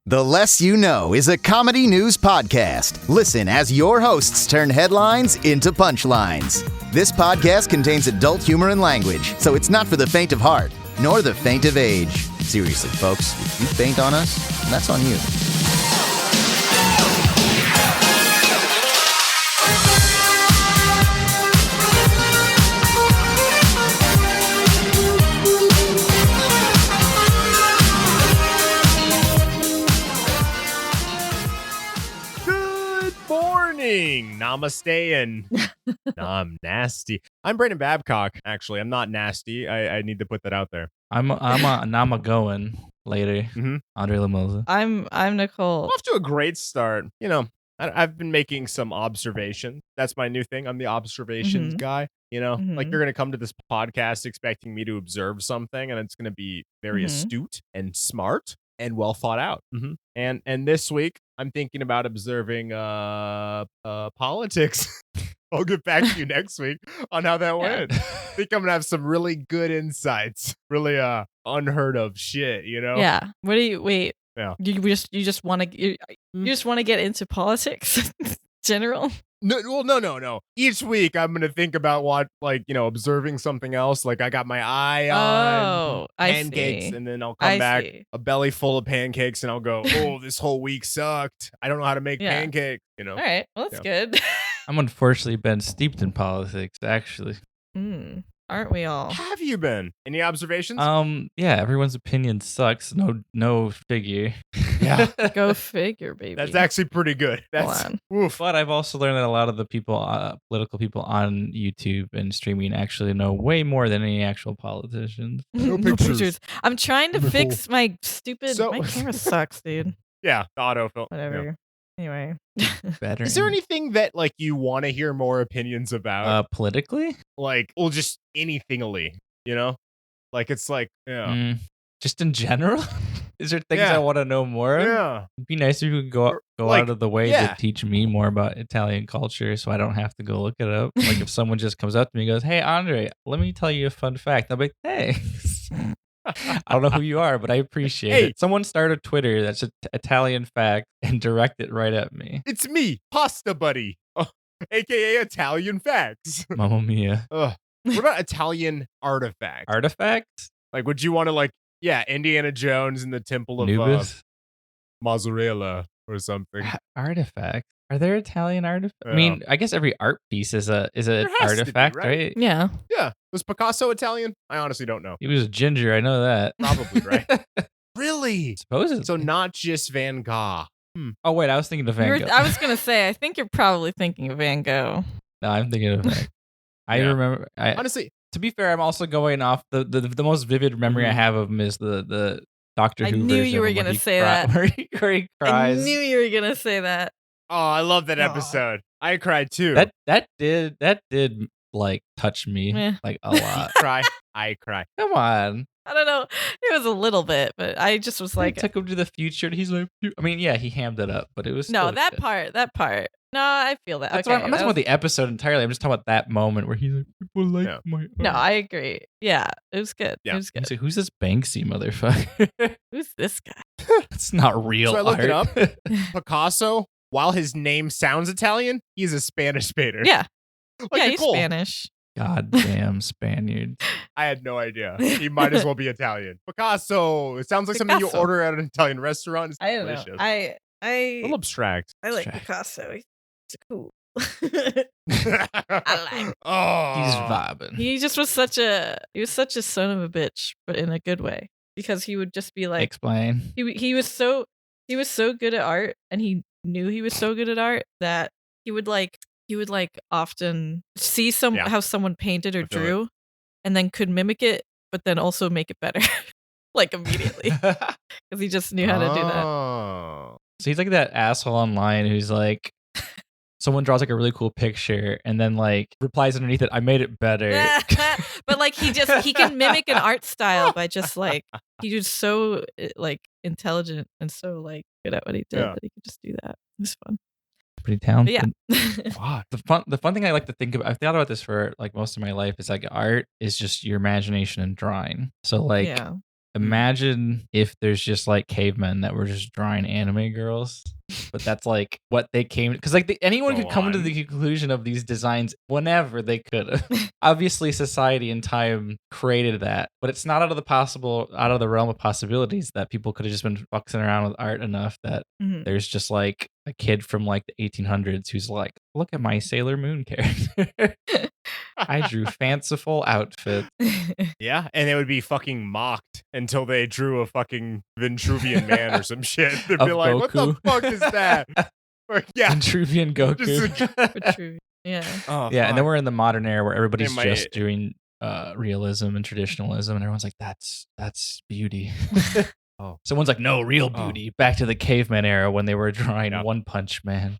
The Less You Know is a comedy news podcast. Listen as your hosts turn headlines into punchlines. This podcast contains adult humor and language, so it's not for the faint of heart, nor the faint of age. Seriously, folks, if you faint on us, that's on you. Namaste and I'm nasty. I'm Brandon Babcock. Actually, I'm not nasty. I need to put that out there. I'm a Nama going later. Andre Lamosa. I'm Nicole. Off to a great start. You know, I've been making some observations. That's my new thing. I'm the observations guy. You know, like you're gonna come to this podcast expecting me to observe something, and it's gonna be very astute and smart and well thought out. And this week I'm thinking about observing politics. I'll get back to you next week on how that went. I think I'm gonna have some really good insights, really unheard of shit, you know? Yeah. What do you wait? Yeah. You just want to you just want to get into politics in general? No. Each week I'm gonna think about what, like, you know, observing something else. Like I got my eye on pancakes, and then I'll come back a belly full of pancakes, and I'll go, "Oh, this whole week sucked. I don't know how to make pancakes." You know. All right. Well, that's good. I'm unfortunately been steeped in politics, actually. Aren't we all? Have you been? Any observations? Yeah, everyone's opinion sucks. No figure. Yeah. Go figure, baby. That's actually pretty good. That's oof. But I've also learned that a lot of the people, political people on YouTube and streaming actually know way more than any actual politicians. No pictures. I'm trying to fix my stupid. My camera sucks, dude. Yeah, the autofill. Whatever. Yeah. Anyway. Better. Is there anything that like you want to hear more opinions about? Politically? Like, well, just anythingly, you know? Like it's like, just in general? Is there things I want to know more? Yeah. It'd be nice if you could go like, out of the way to teach me more about Italian culture so I don't have to go look it up. Like if someone just comes up to me and goes, "Hey, Andre, let me tell you a fun fact." I'll be like, "Thanks." I don't know who you are, but I appreciate it. Someone start a Twitter that's an Italian fact and direct it right at me. It's me, Pasta Buddy, a.k.a. Italian facts. Mamma mia. What about Italian artifacts? Artifacts? Like, would you want to, like, Indiana Jones in the Temple of Nubis? Mozzarella or something? Artifacts? Are there Italian artifacts? I mean, I guess every art piece is an artifact, right? Yeah. Yeah. Was Picasso Italian? I honestly don't know. He was a ginger. I know that. Probably, right? Really? Supposedly. So not just Van Gogh. Oh, wait. I was thinking of Van Gogh. I was going to say, I think you're probably thinking of Van Gogh. No, I'm thinking of Van Gogh. I remember. Honestly. To be fair, I'm also going off the most vivid memory I have of him is the Doctor Who version. I knew you were going to say that. Where he cries. I knew you were going to say that. Oh, I love that episode. I cried too. That did like touch me like a lot. I cry. Come on. I don't know. It was a little bit, but I just was like, took him to the future. And he's like, I mean, yeah, he hammed it up, but it was that part. No, I feel that. That's I'm not talking about the episode entirely. I'm just talking about that moment where he's like, people like my art. No, I agree. Yeah, it was good. Yeah. It was good. He's like, who's this Banksy motherfucker? Who's this guy? It's not real. So I looked art. it up. Picasso, while his name sounds Italian, he's a Spanish painter. Yeah. Like he's Nicole. Spanish. Goddamn Spaniard. I had no idea. He might as well be Italian. Picasso. It sounds like something you order at an Italian restaurant. It's delicious. Know. A little abstract. I like Picasso. He's cool. I like. Oh, he's vibing. He just was such a son of a bitch, but in a good way. Because he would just be like, explain. He was so good at art, and he knew he was so good at art that he would often see how someone painted or drew, and then could mimic it, but then also make it better, like immediately, because he just knew how to do that. So he's like that asshole online who's like, someone draws like a really cool picture and then like replies underneath it, "I made it better." But like he can mimic an art style by just like he was so like intelligent and so like good at what he did that he could just do that. It was fun. Pretty talented. Yeah. The fun thing I like to think about, I've thought about this for like most of my life, is like art is just your imagination and drawing. So like Imagine if there's just like cavemen that were just drawing anime girls, but that's like what they came because like anyone could come to the conclusion of these designs whenever they could. Obviously, society and time created that, but it's not out of the realm of possibilities that people could have just been fucking around with art enough that there's just like a kid from like the 1800s who's like, look at my Sailor Moon character. I drew fanciful outfits. Yeah, and they would be fucking mocked until they drew a fucking Vitruvian man or some shit. They'd be like, Goku. what the fuck is that? Or, yeah. Vitruvian Goku. Vitruvian. Yeah. Oh, yeah, and then we're in the modern era where everybody's They just might- doing realism and traditionalism, and everyone's like, that's beauty. Oh. Someone's like, no, real beauty. Back to the caveman era when they were drawing Yeah. One Punch Man.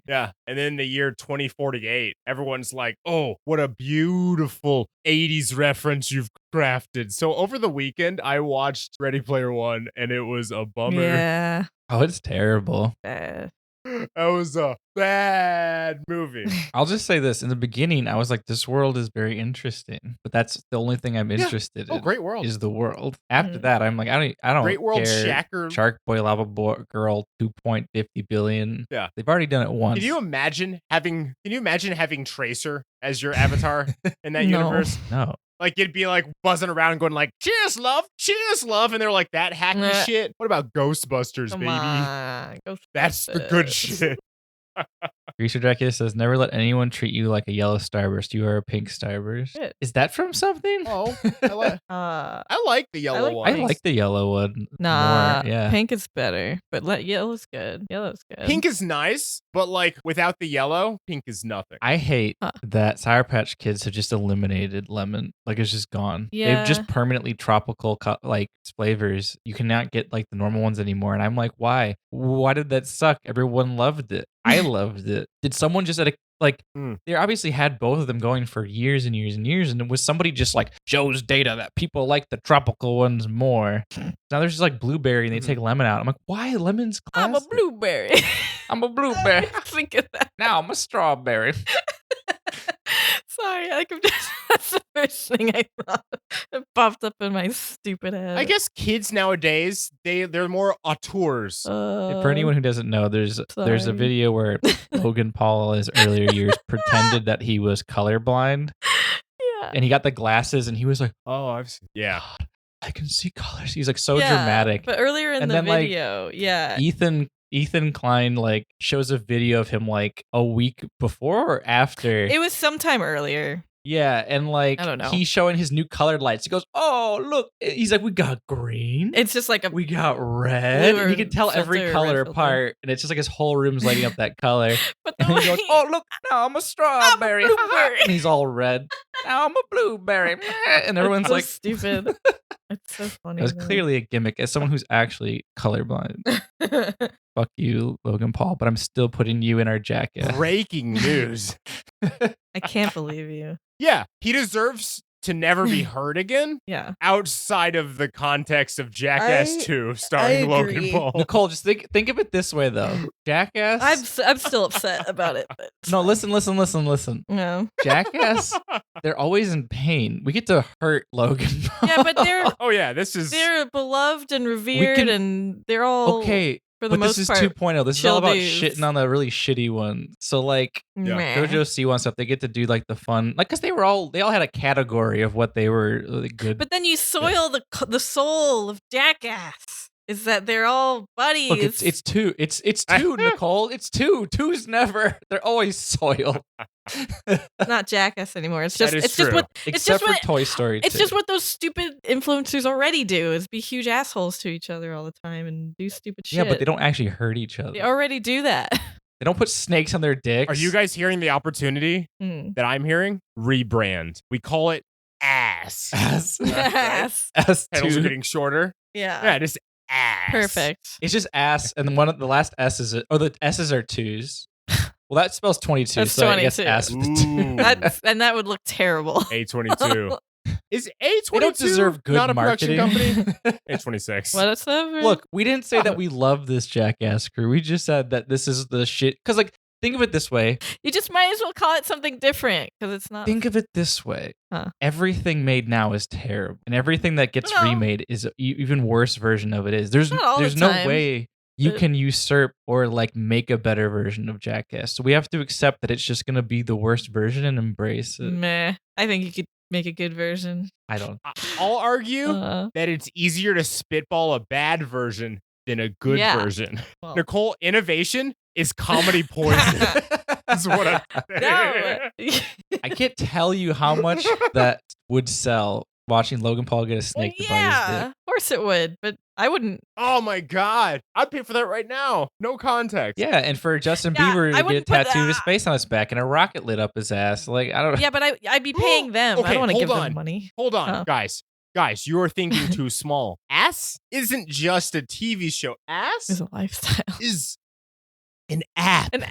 Yeah. And then the year 2048, everyone's like, oh, what a beautiful 80s reference you've crafted. So over the weekend, I watched Ready Player One, and it was a bummer. Yeah. Oh, it's terrible. Bad. That was a bad movie. I'll just say this. In the beginning, I was like, this world is very interesting. But that's the only thing I'm interested Oh, in. great world. Is the world. After that, I'm like, I don't Great world, care. Shacker. Shark Boy, Lava Boy, Girl, 2.50 billion. Yeah. They've already done it once. Can you imagine having Tracer as your avatar in that No. universe? No. Like, it'd be like buzzing around going like, cheers, love, and they're like, that hacky Nah. shit. What about Ghostbusters, Come baby? on. That's the good shit. Greaser Dracula says, never let anyone treat you like a yellow starburst. You are a pink starburst. Shit. Is that from something? Oh, I like the yellow like one. I like the yellow one Nah, more. Yeah. pink is better, but yellow's good. Yellow's good. Pink is nice, but like without the yellow, pink is nothing. I hate Huh. that Sour Patch Kids have just eliminated lemon. Like it's just gone. Yeah. They've just permanently tropical like flavors. You cannot get like the normal ones anymore. And I'm like, why? Why did that suck? Everyone loved it. I loved it. Did someone just at a like they obviously had both of them going for years and years and years, and it was somebody just like shows data that people like the tropical ones more. Now there's just like blueberry and they take lemon out. I'm like, why lemon's classic? I'm a blueberry. I'm a blueberry. Think of that. Now I'm a strawberry. Sorry, that's the first thing I thought. It popped up in my stupid head. I guess kids nowadays, they're more auteurs. For anyone who doesn't know, there's a sorry. video where Logan Paul in his earlier years pretended that he was colorblind, Yeah. and he got the glasses, and he was like, Oh, I've seen. Yeah. God, I can see colors. He's like so Yeah, dramatic. But earlier in And the then, like, video, yeah. Ethan Klein like shows a video of him like a week before or after. It was sometime earlier. Yeah, and like I don't know. he's showing his new colored lights. He goes, "Oh, look!" He's like, "We got green. It's just like a We got red." blue And you can tell every filter, color red filter. apart, and it's just like his whole room's lighting up that color. but the And then he goes, way- "Oh, look! Now I'm a strawberry." blueberry. And he's all red. Now I'm a blueberry. And everyone's it's so like, stupid. It's so funny. "It was though. clearly a gimmick." As someone who's actually colorblind, fuck you, Logan Paul. But I'm still putting you in our jacket. Breaking news. I can't believe you. Yeah, he deserves to never be heard again Yeah. outside of the context of Jackass I 2 starring Logan agree. Paul. Nicole, just think of it this way though. Jackass. I'm still upset about it. But No, listen. no. Jackass, they're always in pain. We get to hurt Logan Paul. Yeah, but Oh yeah, this is they're beloved and revered, and they're all okay. for the But most this is part. 2.0. This is all chill about dudes. shitting on the really shitty one. So like Yeah. Meh. JoJo C1 stuff, they get to do like the fun, like because they all had a category of what they were really good. But then you soil the soul of Jackass. Is that they're all buddies? Look, it's two. It's two, Nicole. It's two. Two's never. They're always soiled. not Jackass anymore. It's That just is it's just true. what it's Except just for what Toy Story 2. it's just what those stupid influencers already do is be huge assholes to each other all the time and do stupid shit. Yeah, but they don't actually hurt each other. They already do that. They don't put snakes on their dicks. Are you guys hearing the opportunity Hmm. that I'm hearing? Rebrand. We call it ass. ass? Yes. Ass Pedals are two. getting shorter. Yeah. Yeah, just ass. Perfect. It's just ass, and then one of the last S's, or the S's are twos. Well, that spells 22, That's so I guess 22. ass with the Ooh. two. That would look terrible. A22. Is A22 They don't deserve good not a production marketing. company? A26. Whatever. Look, we didn't say that we love this Jackass crew. We just said that this is the shit. Because, like, Think of it this way. You just might as well call it something different because it's not. Think of it this way. Huh. Everything made now is terrible, and everything that gets No. remade is an even worse version of it. There's Not all the no time, way you but- can usurp or like make a better version of Jackass. So we have to accept that it's just gonna be the worst version and embrace it. Meh. I think you could make a good version. I don't. I'll argue Uh, that it's easier to spitball a bad version than a good Yeah. version. well, Nicole, innovation is comedy poison. That's what I'm saying. no. I can't tell you how much that would sell watching Logan Paul get a Well, snake to bite his yeah, dick. of course it would, but I wouldn't. Oh my God. I'd pay for that right now. No context. Yeah, and for Justin Yeah, Bieber I to get a wouldn't put tattoo of his that- face on his back and a rocket lit up his ass. Like, I don't. Yeah, but I'd be paying them. Okay, I don't want to hold give on. them money. Hold on, Oh. guys. Guys, you are thinking too small. Ass isn't just a TV show. It's Ass a lifestyle. is an app. An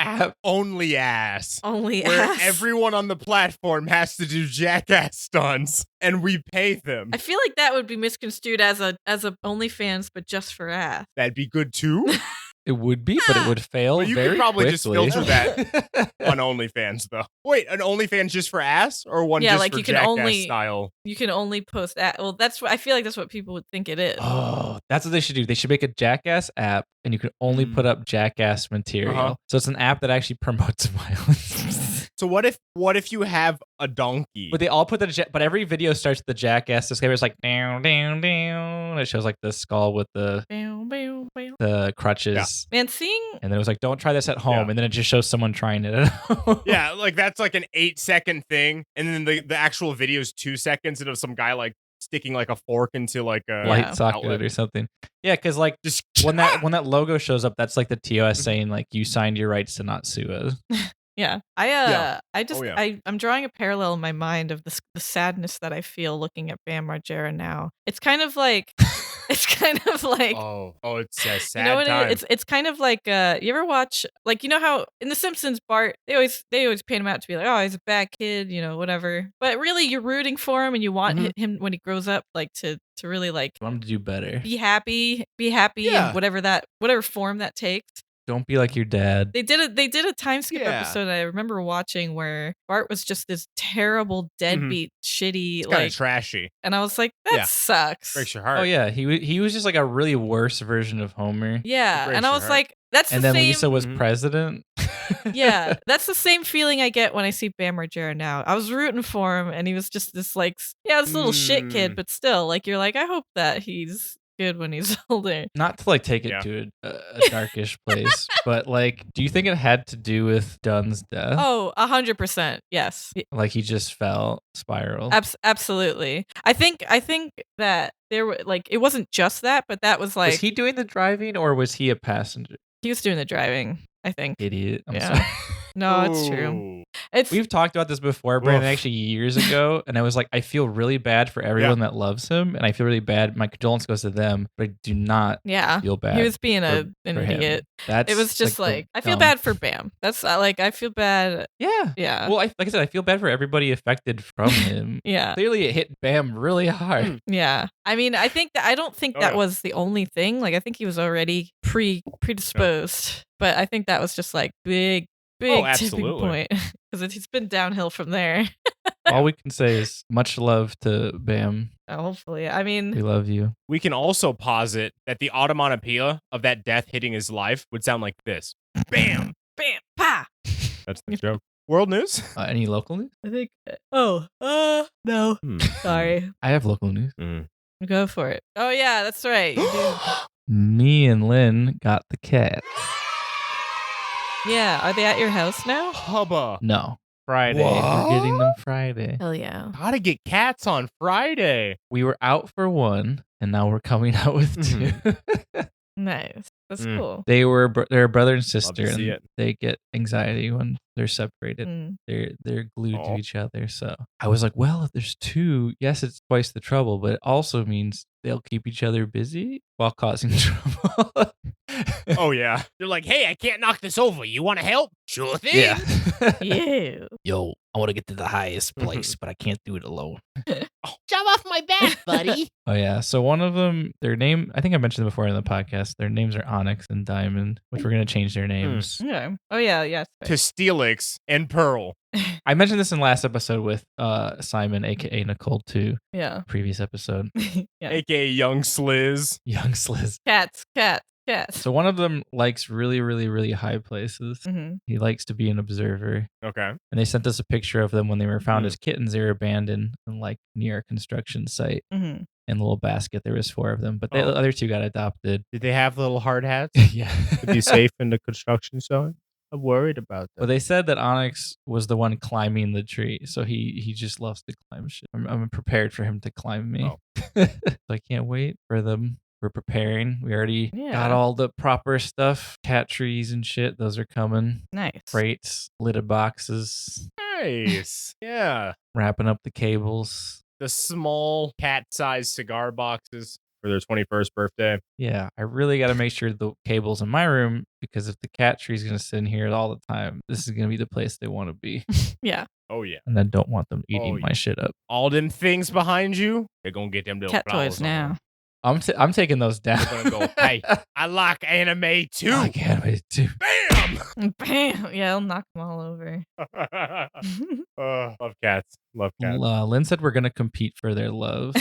app. Only ass. Only Where ass. everyone on the platform has to do jackass stunts and we pay them. I feel like that would be misconstrued as a OnlyFans, but just for ass. That'd be good too. It would be, but it would fail But you very could probably quickly. just filter that on OnlyFans though. Wait, an OnlyFans just for ass or one Yeah, just like for you can jackass only- style? You can only post ass. Well, that's what I feel like. That's what people would think it is. Oh, that's what they should do. They should make a Jackass app, and you can only put up Jackass material. Uh-huh. So it's an app that actually promotes violence. So what if you have a donkey? But they all put but every video starts with the Jackass disclaimer. It's like down, down, down. It shows like the skull with the Bow, bow, bow. crutches. Man, seeing And then it was like, don't try this at home. Yeah. And then it just shows someone trying it at home. Yeah, like that's like an 8-second thing, and then the actual video is 2 seconds, and of some guy like sticking like a fork into like a Light Yeah. socket outlet. or something. Yeah, because like Just when that logo shows up, that's like the TOS saying like you signed your rights to not sue us. Yeah. Yeah. I'm drawing a parallel in my mind of the sadness that I feel looking at Bam Margera now. It's kind of like oh, it's a sad you know what time. it's kind of like you ever watch, like, you know how in The Simpsons Bart they always paint him out to be like, oh, he's a bad kid, you know, whatever. But really you're rooting for him and you want Mhm. him when he grows up like to really like I want him to do better. be happy Yeah. in whatever form that takes. Don't be like your dad. They did a time skip Yeah. episode I remember watching where Bart was just this terrible deadbeat shitty It's kind like, of trashy. and I was like, that Yeah. sucks. Breaks your heart. Oh yeah, he was just like a really worse version of Homer. Yeah, breaks and I your was heart. like, that's And the then same. Lisa was Mhm. president. Yeah, that's the same feeling I get when I see Bam Margera now. I was rooting for him, and he was just this like, this little shit kid, Mm. but still, like, you're like, I hope that he's good when he's older. Not to like take it Yeah. to a darkish place, but like, do you think it had to do with Dunn's death? Oh, 100%, yes. Like he just fell spiral. Absolutely. I think that there were like it wasn't just that, but that was like Was he doing the driving or was he a passenger? he was doing the driving, I think. Idiot. I'm Yeah. sorry. No, it's true. Ooh. It's We've talked about this before, Brandon, Oof. actually years ago, and I was like, I feel really bad for everyone that loves him, and I feel really bad. My condolence goes to them, but I do not yeah. feel bad. He was being for an him. idiot. That's It was just the like I feel dumb- bad for Bam. That's like I feel bad. Yeah. Yeah. Well, like I said, I feel bad for everybody affected from him. Yeah. Clearly, it hit Bam really hard. Mm. Yeah. I mean, I don't think Oh, that yeah. was the only thing. Like I think he was already predisposed, but I think that was just like big tipping absolutely. point because it's been downhill from there. All we can say is much love to Bam. Hopefully. I mean, We love you. We can also posit that the automatopoeia of that death hitting his life would sound like this. Bam! bam, pa. That's the joke. World news? Any local news? I think. Oh, no. Hmm. Sorry. I have local news. Mm. Go for it. Oh yeah, that's right. You do. Me and Lynn got the cat. Yeah. Are they at your house now? Hubba. No. Friday. We're getting them Friday. Hell yeah. Gotta get cats on Friday. We were out for one, and now we're coming out with two. Nice. That's Mm. cool. They're a brother and to sister, see and it. they get anxiety when they're separated. Mm. They're glued Aw. to each other. So I was like, well, if there's two, yes, it's twice the trouble, but it also means they'll keep each other busy while causing trouble. Oh, yeah. They're like, hey, I can't knock this over. You want to help? Sure thing. Yeah. Ew. Yo, I want to get to the highest place, but I can't do it alone. Jump off my back, buddy. Oh, yeah. So one of them, their name, I think I mentioned it before in the podcast, their names are Onyx and Diamond, which we're going to change their names. Okay. Oh, yeah. Yes. To Steelix and Pearl. I mentioned this in last episode with Simon, a.k.a. Nicole, too. Yeah. Previous episode. Yeah. A.k.a. Young Sliz. Young Sliz. Cats. So one of them likes really, really, really high places. Mm-hmm. He likes to be an observer. Okay. And they sent us a picture of them when they were found Mm. as kittens. They were abandoned in like near a construction site. Mm-hmm. In a little basket, there was 4 of them, but the Oh. other 2 got adopted. Did they have little hard hats Yeah. to be safe in the construction zone? I'm worried about that. Well, they said that Onyx was the one climbing the tree, so he just loves to climb shit. I'm prepared for him to climb me. Oh. So I can't wait for them. We're preparing. We already got all the proper stuff, cat trees and shit. Those are coming. Nice. Crates, lidded boxes, Nice. Yeah. wrapping up the cables. The small cat-sized cigar boxes for their 21st birthday. Yeah, I really got to make sure the cable's in my room because if the cat tree's going to sit in here all the time, this is going to be the place they want to be. Yeah. Oh, yeah. And I don't want them eating my shit up. All them things behind you, they're going to get them little Cat flowers toys on now. them. I'm taking those down. They're going to go, hey, I like anime too. I like anime too. Bam! Bam. Yeah, I'll knock them all over. Love cats. Love cats. Lynn said we're going to compete for their love.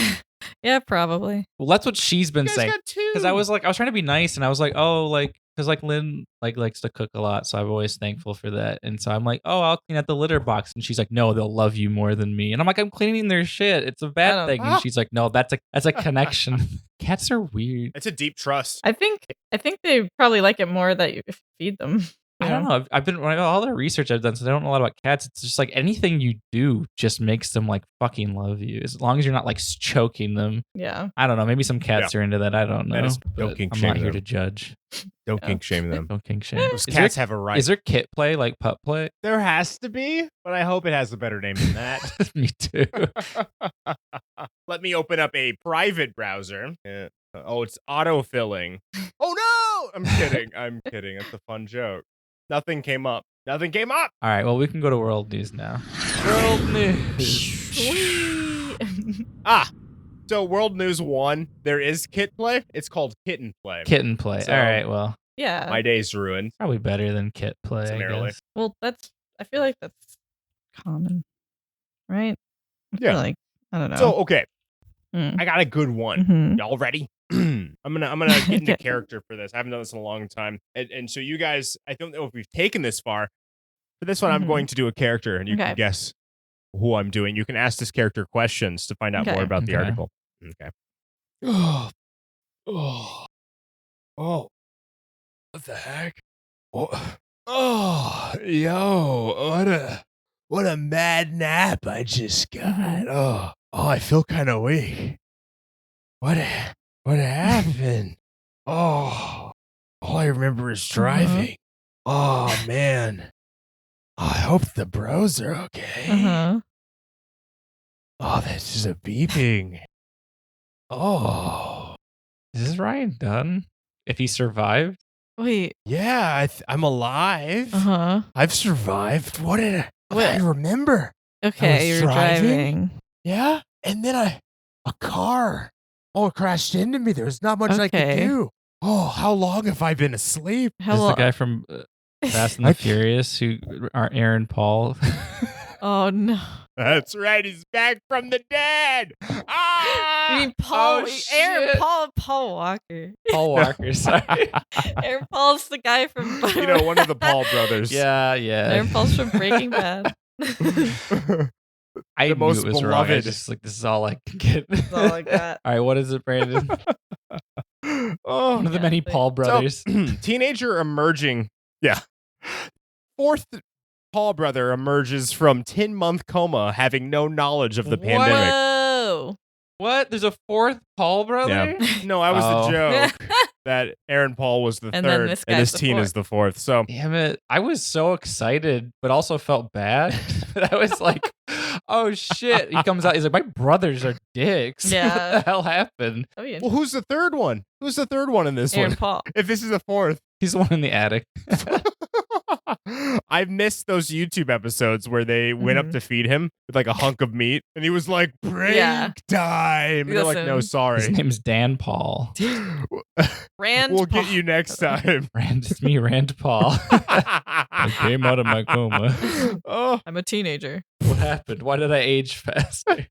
Yeah, probably. Well, that's what she's been You guys saying. got 2. Because I was trying to be nice, and I was like, oh, like, because like Lynn likes to cook a lot, so I'm always thankful for that. And so I'm like, oh, I'll clean out the litter box, and she's like, no, they'll love you more than me. And I'm like, I'm cleaning their shit. It's a bad thing. And she's like, no, that's a connection. Cats are weird. It's a deep trust. I think they probably like it more that you feed them. I don't know. I've been all the research I've done, so I don't know a lot about cats. It's just like anything you do just makes them like fucking love you, as long as you're not like choking them. Yeah. I don't know. Maybe some cats are into that. I don't know. Don't kink I'm shame not here them. to judge. Don't kink shame them. Don't kink shame. Those cats have a right. Is there kit play like pup play? There has to be, but I hope it has a better name than that. Me too. Let me open up a private browser. Yeah. Oh, it's autofilling. Oh no! I'm kidding. It's a fun joke. Nothing came up. All right. Well, we can go to world news now. World news. So World News 1, there is kit play. It's called kitten play. Kitten play. So- All right. Well, Yeah. My day's ruined. probably better than kit play. I Summarily. guess. Well, I feel like that's common, right? I Yeah. feel like, I don't know. So okay, Mm. I got a good one. Mhm. Y'all ready? I'm gonna get into Okay. character for this. I haven't done this in a long time, and so you guys, I don't know if we've taken this far. For this one, I'm Mhm. going to do a character, and you Okay. can guess who I'm doing. You can ask this character questions to find out more Okay. about the Okay. article. Okay. Oh, what the heck? Oh, yo, what a mad nap I just got. Oh, I feel kind of weak. What happened? Oh, all I remember is driving. Oh man. I hope the bros are okay. Uh-huh. Oh, that's just a beeping. Oh, Is this Ryan Dunn? If he survived? Wait. yeah, I'm alive. Uh-huh. I've survived. What I What? remember? Okay, was you're driving. driving. Yeah, and then a car crashed into me. There was not much I could Okay. do. Oh, how long have I been asleep? How Is the long? guy from Fast and the Furious who are Aaron Paul? Oh no. That's right. He's back from the dead. Ah! You mean Paul? oh, Aaron shit. Paul Walker. Paul Walker, sorry. Aaron Paul's the guy from. You know, one of the Paul brothers. yeah. Aaron Paul's from Breaking Bad. I The knew most it was wrong. I beloved. just like, this is all I can get. That's all I got. All right, what is it, Brandon? Oh, One of the Yeah, many but- Paul brothers. Teenager emerging. Yeah. 4th Paul brother emerges from 10-month coma, having no knowledge of the What? pandemic. Whoa. What? There's a 4th Paul brother? No, I was Oh. the joke that Aaron Paul was the And then third, this and guy's this the teen is the 4th. So Damn it. I was so excited, but also felt bad. But I was like, Oh shit! He comes out. He's like, my brothers are dicks. Yeah. What the hell happened? Oh yeah. Well, who's the third one? Who's the third one in this Aaron one? Paul. If this is the fourth. He's the one in the attic. I've missed those YouTube episodes where they went up to feed him with like a hunk of meat, and he was like, "Break time." And they're like, "No, His sorry." name's Dan Paul. Rand We'll Paul. get you next time. It's me, Rand Paul. I came out of my coma. Oh, I'm a teenager. What happened? Why did I age faster?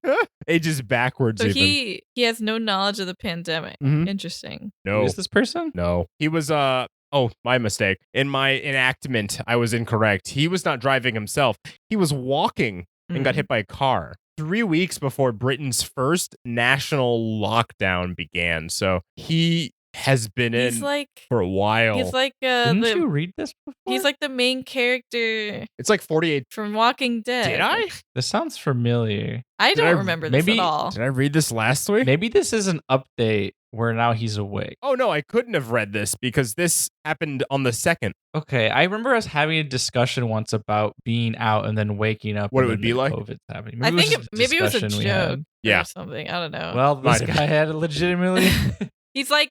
ages backwards. So even. he has no knowledge of the pandemic. Mhm. Interesting. No, Who is this person? no, he was Oh, my mistake. In my enactment, I was incorrect. He was not driving himself. He was walking and got hit by a car 3 weeks before Britain's first national lockdown began. So he has been He's in like for a while. he's like Didn't you read this before? he's like the main character It's like 48. from Walking Dead. Did I? This sounds familiar. I Did don't I- remember this maybe- at all. Did I read this last week? Maybe this is an update where now he's awake. Oh, no, I couldn't have read this because this happened on the 2nd. Okay, I remember us having a discussion once about being out and then waking up. What and it would then be the like? COVID's happening. I Maybe think maybe it was a discussion we had. joke Yeah. or something. I don't know. Well, this Might have guy had it legitimately. he's like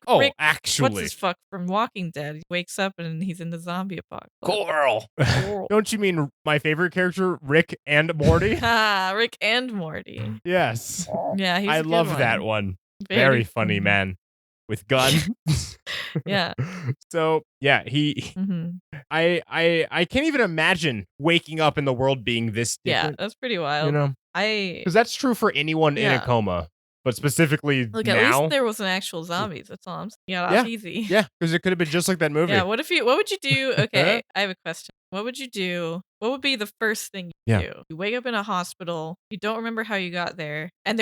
Oh, Rick, actually. what's his fuck from Walking Dead? He wakes up and he's in the zombie apocalypse. Coral. Coral. Don't you mean my favorite character, Rick and Morty? Ah, Rick and Morty. Yes. Yeah, he's I a good love that one. Very Very funny, funny. man. With gun. Yeah. So yeah, he hmm I can't even imagine waking up in the world being this Yeah, different. that's pretty wild. You know? I Because that's true for anyone in a Yeah. coma. But specifically look. At now. least there wasn't actual zombies. That's all I'm saying. Yeah, Yeah. off easy. Yeah, because it could have been just like that movie. Yeah. What would you do? Okay, I have a question. What would you do? What would be the first thing you Yeah. do? You wake up in a hospital. You don't remember how you got there, and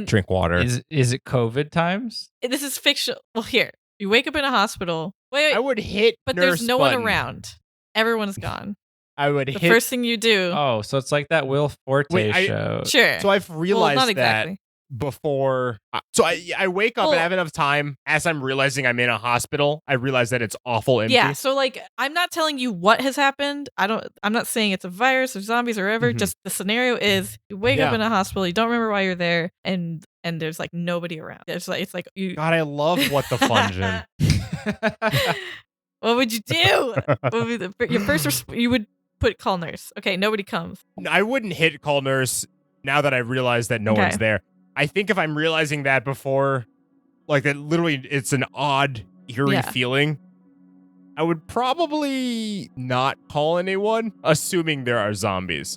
Drink water. Is it COVID times? this is fictional. Well, here you wake up in a hospital. Wait, I would hit but nurse there's no one button. around. Everyone's gone. I would The hit. first thing you do. Oh, so it's like that Will Forte Wait, show. Sure. So I've well, realized not that exactly. before. So I wake up and Well- I have enough time as I'm realizing I'm in a hospital. I realize that it's awful empty. Yeah, so like I'm not telling you what has happened. I'm not saying it's a virus or zombies or whatever. Mhm. Just the scenario is you wake up Yeah. in a hospital, you don't remember why you're there, and there's like nobody around. It's like you God, I love what the fungin. What would you do? What would be your first you would call nurse. Okay, nobody comes. I wouldn't hit call nurse now that I realize that no Okay. one's there. I think if I'm realizing that before, like that literally it's an odd, eerie Yeah. feeling, I would probably not call anyone, assuming there are zombies.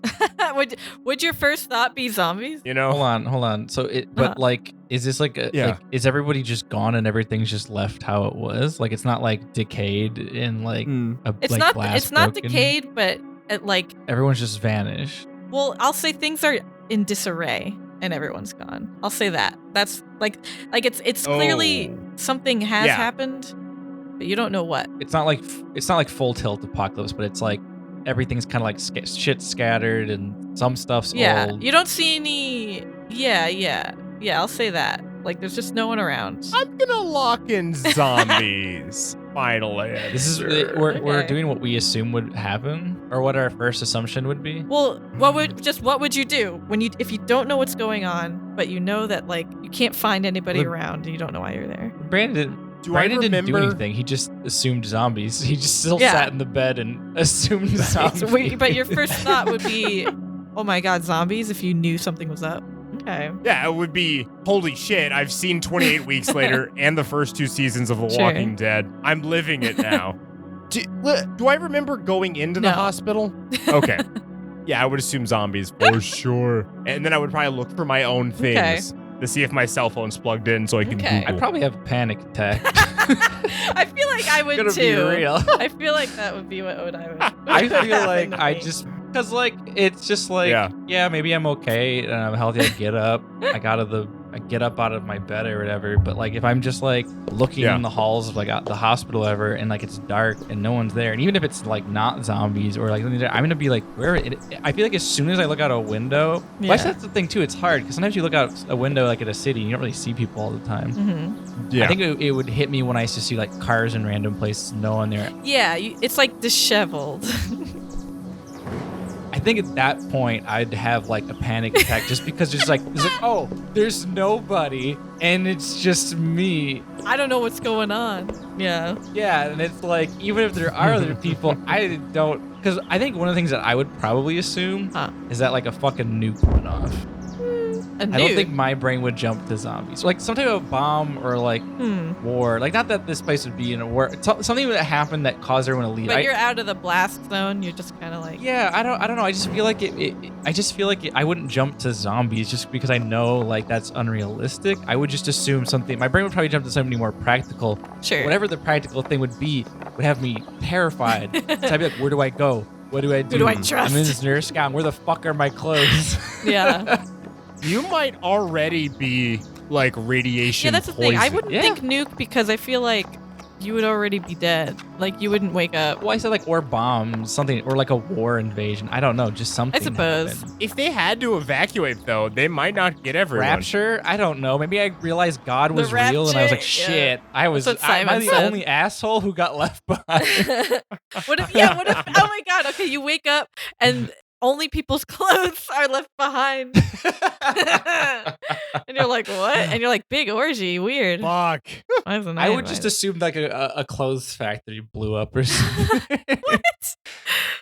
would your first thought be zombies? You know? Hold on. So but like, is this like Yeah. like, is everybody just gone and everything's just left how it was? Like, it's not like decayed and like a It's like not glass it's not broken? decayed, but it like Everyone's just vanished. well, I'll say things are in disarray and everyone's gone. I'll say that. That's like it's clearly Oh. something has Yeah. happened, but you don't know what. It's not like full tilt apocalypse, but it's like everything's kind of like shit scattered and some stuff's Yeah, old. you don't see any. Yeah. I'll say that. Like, there's just no one around. I'm gonna lock in zombies. Finally. This is Sure. we're Okay. doing what we assume would happen or what our first assumption would be. Well, what would you do if you don't know what's going on, but you know that like you can't find anybody Look- around and you don't know why you're there? Brandon Do I didn't do remember- anything. He just assumed zombies. He just still Yeah. sat in the bed and assumed zombies. So but your first thought would be, oh my god, zombies! If you knew something was up. Okay. Yeah, it would be, holy shit, I've seen 28 Weeks Later and the first 2 seasons of The Sure. Walking Dead. I'm living it now. Do I remember going into the No. hospital? Okay. Yeah, I would assume zombies for sure. And then I would probably look for my own things to see if my cell phone's plugged in so I can Okay. Google. I'd probably have a panic attack. I feel like I would Gonna too. be real. I feel like that would be what I would. I feel like happen to I me. just because like it's just like Yeah. yeah maybe I'm okay and I'm healthy. I get up. I get up out of my bed or whatever. But like if I'm just like looking Yeah. in the halls of like the hospital ever and like it's dark and no one's there, and even if it's like not zombies or like I'm gonna be like I feel like as soon as I look out a window, well, Yeah. that's the thing too. It's hard because sometimes you look out a window like at a city and you don't really see people all the time. Mhm. Yeah. I think it would hit me when I used to see like cars in random places, no one there. Yeah, it's like disheveled. I think at that point I'd have like a panic attack just because it's like, oh, there's nobody and it's just me. I don't know what's going on. Yeah. Yeah, and it's like, even if there are other people, I don't, because I think one of the things that I would probably assume is that like a fucking nuke went off. I don't think my brain would jump to zombies. Like some type of bomb or like war. Like not that this place would be in a war. Something that happened that caused everyone to leave. But you're out of the blast zone. You're just kind of like. Yeah, I don't know. I just feel like I wouldn't jump to zombies just because I know like that's unrealistic. I would just assume something. My brain would probably jump to something more practical. Sure. Whatever the practical thing would be would have me terrified. So I'd be like, where do I go? What do I do? Who do I trust? I'm in this nurse gown. Where the fuck are my clothes? Yeah. You might already be like radiation. Yeah, that's the poison. thing. I wouldn't think nuke because I feel like you would already be dead. Like you wouldn't wake up. Well, I said like or bombs, something, or like a war invasion. I don't know, just something. I suppose. happened. If they had to evacuate, though, they might not get everyone. Rapture? I don't know. Maybe I realized God was real, and I was like, shit. Yeah. Am I the only asshole who got left behind? What if? Oh my God. Okay, you wake up and only people's clothes are left behind. And you're like, what? And you're like, big orgy, weird. Fuck. I would just assume like a clothes factory blew up or something. What?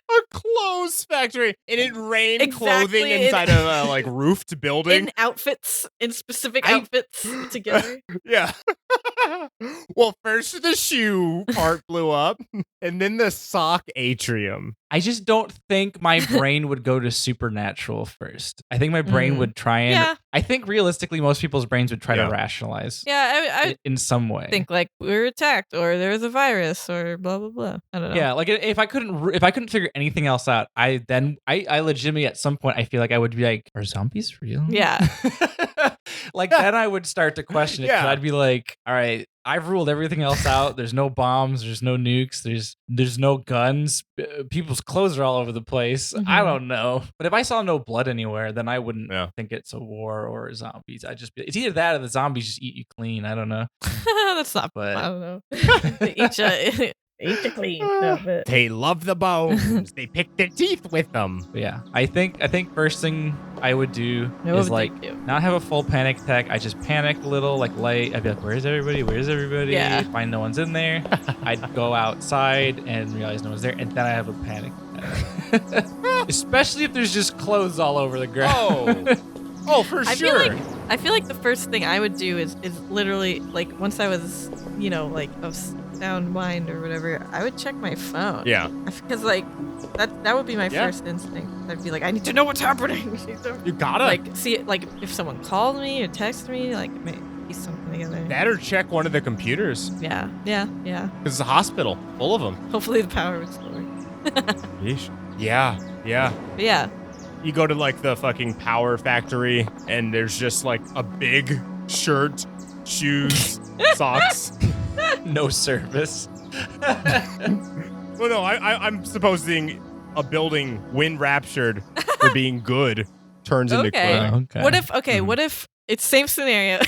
A clothes factory. And it rained clothing inside of a like roofed building. In outfits, in specific outfits together. Yeah. Well, first the shoe part blew up, and then the sock atrium. I just don't think my brain would go to supernatural first. I think my brain would try and. Yeah. I think realistically, most people's brains would try to rationalize. Yeah, I in some way. think like we were attacked, or there was a virus, or blah blah blah. I don't know. Yeah, like if I couldn't figure anything else out, I legitimately at some point I feel like I would be like, are zombies real? Yeah. Like then I would start to question it. Yeah. I'd be like, all right, I've ruled everything else out. There's no bombs. There's no nukes. There's no guns. People's clothes are all over the place. I don't know. But if I saw no blood anywhere, then I wouldn't think it's a war or zombies. I'd just be, it's either that or the zombies just eat you clean. I don't know. That's not. But I don't know. They eat you clean. No, but. They love the bones. They pick their teeth with them. But yeah, I think first thing I would do is like not have a full panic attack. I just panic a little, like light. I'd be like, "Where's everybody? Where's everybody?" Yeah. Find no one's in there. I'd go outside and realize no one's there, and then I have a panic attack. Especially if there's just clothes all over the ground. Oh, for sure. I feel like the first thing I would do is literally like once I was, like of sound mind or whatever, I would check my phone. Yeah. Because like that would be my first instinct. I'd be like, I need to know what's happening. You gotta like see it, like if someone called me or texted me, like maybe piece something together. That or check one of the computers. Yeah. Because it's a hospital full of them. Hopefully the power was lower. Yeesh. Yeah. But yeah. You go to like the fucking power factory and there's just like a big shirt, shoes, socks. No service. Well, no, I'm supposing a building, when raptured for being good, turns into clothing. Okay. What if it's same scenario?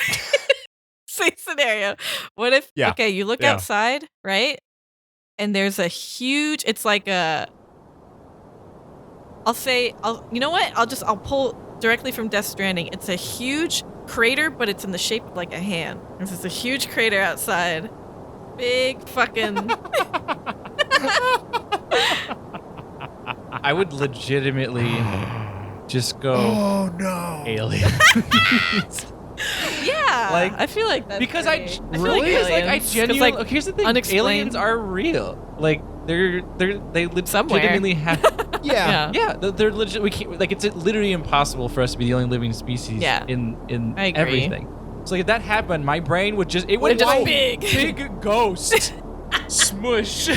Same scenario. What if you look outside, right? And there's a huge, it's like a, you know what? I'll pull directly from Death Stranding. It's a huge crater, but it's in the shape of like a hand. There's just a huge crater outside. Big fucking. I would legitimately just go. Oh no! Alien. Yeah, like I feel like that because I really I genuinely. like, here's the thing: aliens are real. Like they legitimately have. Yeah. They're legit. We can't, like it's literally impossible for us to be the only living species. In everything. So like if that happened, my brain would just big ghost smush.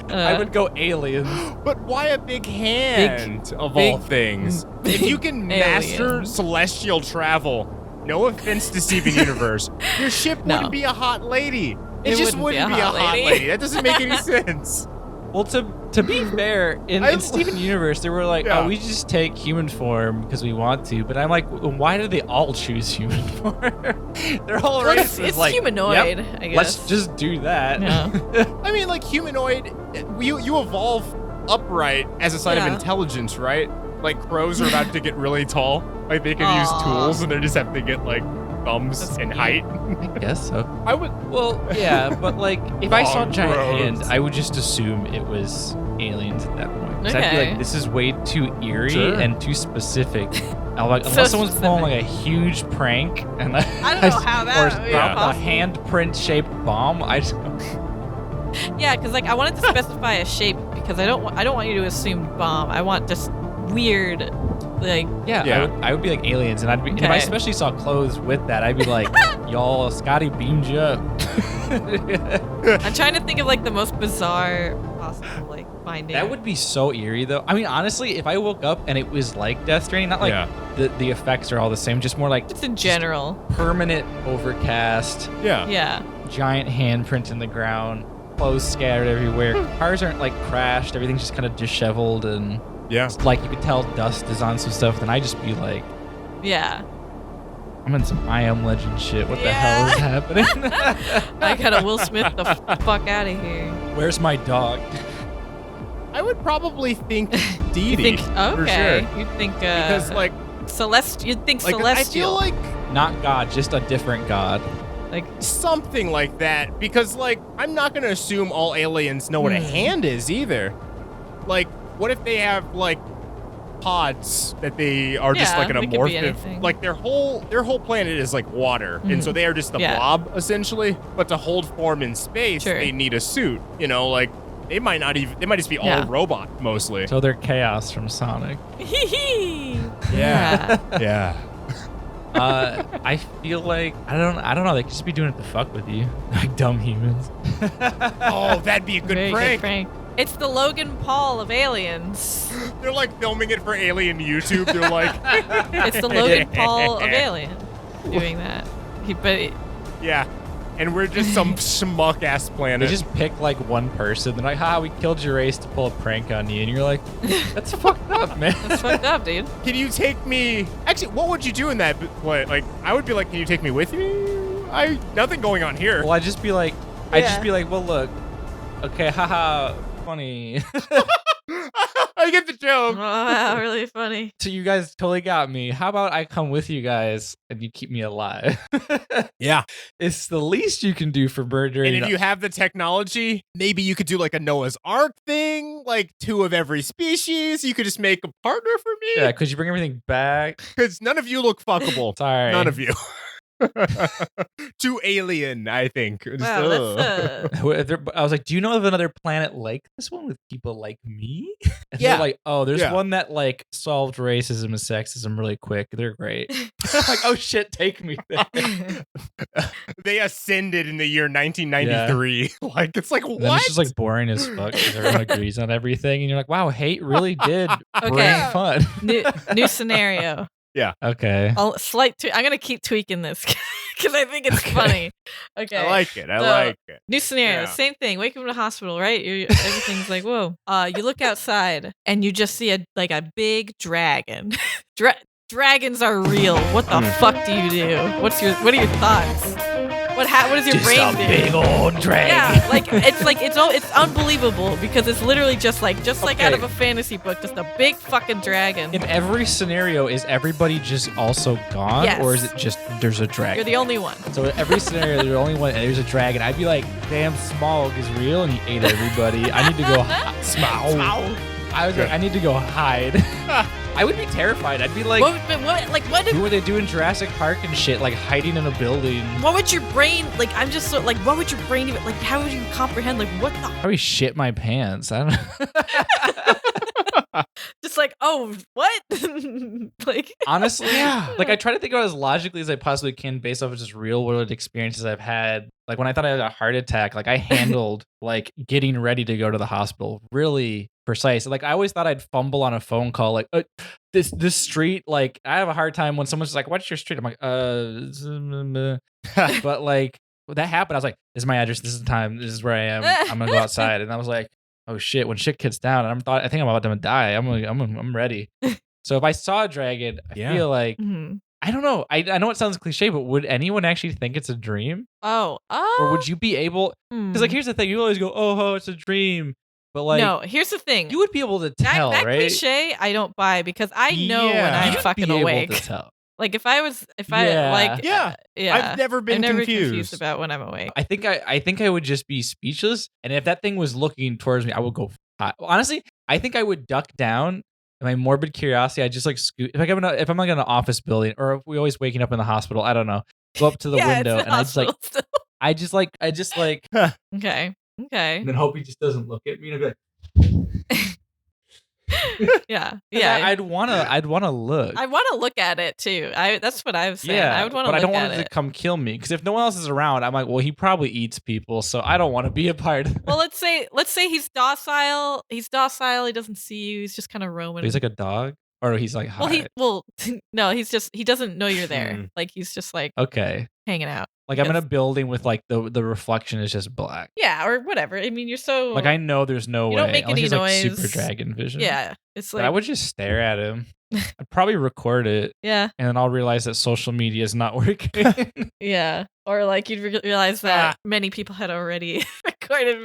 I would go aliens. But why a big hand of all things? If you can master celestial travel, no offense to Steven Universe, your ship wouldn't be a hot lady. It just wouldn't be a hot lady. That doesn't make any sense. Well, to be fair, in Steven Universe, they were like, oh, we just take human form because we want to. But I'm like, why do they all choose human form? They're all races. It's like, humanoid, I guess. Let's just do that. Yeah. I mean, like humanoid, you evolve upright as a sign of intelligence, right? Like crows are about to get really tall. Like they can use tools and they just have to get like thumbs and height. I guess so. I would. Well, yeah, but like if I saw giant gross. hands, I would just assume it was aliens at that point. 'Cause I'd be Okay. like, this is way too eerie Sure. and too specific. I'm like, So unless someone's pulling specific. like a huge prank and I don't know how that or would be drop a possible. handprint shaped bomb. I just Yeah, because like I wanted to specify a shape because I don't want you to assume bomb. I want just weird, like Yeah. I would be like aliens, and I'd be. And if I Okay. especially saw clothes with that, I'd be like, y'all, Scotty beamed you up. I'm trying to think of like the most bizarre possible like finding. That would be so eerie, though. I mean, honestly, if I woke up and it was like Death Stranding, not like the effects are all the same, just more like just in general. permanent overcast, Yeah. Yeah. giant handprint in the ground, clothes scattered everywhere. Cars aren't like crashed, everything's just kind of disheveled and Yeah. like you could tell dust is on some stuff. Then I just be like, Yeah. I'm in some I Am Legend shit. What the hell is happening? I gotta Will Smith the fuck out of here. Where's my dog? I would probably think Dee You Dee. think For okay? sure. You'd think Because like You'd think I feel celestial. like Not God, just a different God. like something like that. Because like I'm not gonna assume all aliens know what a hand is either. Like, what if they have like pods that they are just Yeah, like an it could be amorphic, anything. like their whole planet is like water, and so they are just the Yeah. blob essentially. But to hold form in space, Sure. they need a suit. You know, like they might just be all Yeah. robot mostly. So they're chaos from Sonic. Yeah. Yeah. I feel like I don't know. They could just be doing it to fuck with you, like dumb humans. Oh, that'd be a good Very prank. good prank. It's the Logan Paul of aliens. They're like filming it for Alien YouTube. They're like, It's the Logan Paul of alien doing that. yeah. And we're just some schmuck ass planet. They just pick like one person. They're like, "Ha, we killed your race to pull a prank on you," and you're like, "That's fucked up, man." That's fucked up, dude. Can you take me? Actually, what would you do in that? Like, I would be like, can you take me with you? Nothing going on here. Well, I'd just be like, well, look, okay, haha, funny. I get the joke. Oh, wow, really funny. So you guys totally got me. How about I come with you guys and you keep me alive? Yeah. It's the least you can do for murdering. And if you have the technology, maybe you could do like a Noah's Ark thing, like 2 of every species. You could just make a partner for me. yeah, could you bring everything back? Because none of you look fuckable. Sorry, None of you. Too alien, I think. Just, Wow, that's I was like, do you know of another planet like this one with people like me? And Yeah. they're like, oh, there's Yeah. one that like solved racism and sexism really quick. They're great. I'm like, oh shit, take me there. they ascended in the year 1993. Like, it's like, And then what? it's just like boring as fuck because everyone agrees on everything, and you're like, wow, hate really did bring Okay. fun. new scenario. Okay. I'm gonna keep tweaking this because I think it's funny. Okay. I like it. I So, like it. New scenario, Yeah. same thing. Wake up in the hospital, right? Everything's like, whoa. You look outside and you just see a big dragon. Dragons are real. What the fuck do you do? What are your thoughts? What does your brain do? big old dragon. Yeah, it's unbelievable because it's literally just like out of Okay. a fantasy book, just a big fucking dragon. In every scenario, is everybody just also gone, Yes. or is it just there's a dragon? You're the only one. So in every scenario, there's only one, and there's a dragon. I'd be like, damn, Smaug is real, and he ate everybody. I need to go. Smaug. I was like, I need to go hide. I would be terrified. I'd be like, who were they doing Jurassic Park and shit, like hiding in a building? What would your brain like? I'm just so like, what would your brain even like? How would you comprehend like what the? Probably shit my pants. I don't know. Just like, oh, what? Like, Honestly, like I try to think about it as logically as I possibly can based off of just real world experiences I've had. Like when I thought I had a heart attack, like I handled like getting ready to go to the hospital really precise. Like I always thought I'd fumble on a phone call, like this street. Like I have a hard time when someone's like, "What's your street?" I'm like, but like that happened. I was like, "This is my address. This is the time. This is where I am. I'm gonna go outside." And I was like, "Oh shit!" When shit gets down, and I think I'm about to die. I'm ready. So if I saw a dragon, I feel like I don't know. I know it sounds cliche, but would anyone actually think it's a dream? oh, Or would you be able? Because like here's the thing: you always go, "Oh, it's a dream," But like, no, here's the thing. you would be able to tell, that right? cliche I don't buy because I know when I'm You'd fucking be able awake. to tell. Like if I like Yeah. I've never been confused about when I'm awake. I think I would just be speechless, and if that thing was looking towards me, I would go. Honestly, I think I would duck down. My morbid curiosity, I just like scoot. If I'm like in an office building, or if we always waking up in the hospital, I don't know. Go up to the window, and I just like. Okay. And then hope he just doesn't look at me, and I'd be like. Yeah. I'd wanna look. I want to look at it too. That's what I was saying. Yeah, I would want to but look I don't at want it it. to come kill me, because if no one else is around, I'm like, well, he probably eats people, so I don't want to be a part of. Well, let's say he's docile. He's docile. He doesn't see you. He's just kind of roaming. He's like a dog, or he's like hi. No, he doesn't know you're there. Like he's just like Okay, hanging out. like I'm in a building with like the reflection is just black. Yeah, or whatever. I mean, you're so like I know there's no way. You don't make any he's noise. Like super dragon vision. Yeah, it's But like I would just stare at him. I'd probably record it. Yeah, and then I'll realize that social media is not working. Yeah, or like you'd realize that many people had already recorded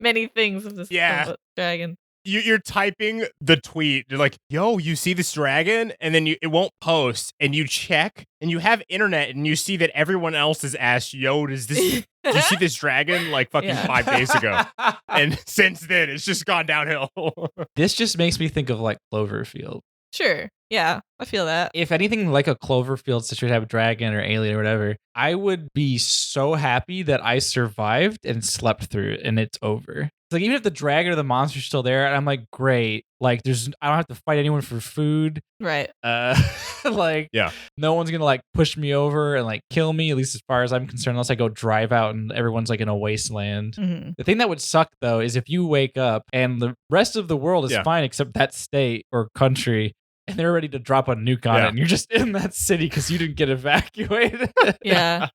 many things of this dragon. You're typing the tweet. You're like, yo, you see this dragon? And then it won't post. And you check and you have internet and you see that everyone else has asked, yo, did you see this dragon like fucking 5 days ago? And since then, it's just gone downhill. This just makes me think of like Cloverfield. Sure. Yeah, I feel that. If anything like a Cloverfield situation, have a dragon or alien or whatever, I would be so happy that I survived and slept through it and it's over. It's like even if the dragon or the monster's still there, and I'm like, great. Like I don't have to fight anyone for food. Right. Like no one's gonna like push me over and like kill me, at least as far as I'm concerned, unless I go drive out and everyone's like in a wasteland. Mm-hmm. The thing that would suck though is if you wake up and the rest of the world is fine except that state or country. And they're ready to drop a nuke on it, and you're just in that city because you didn't get evacuated. Yeah.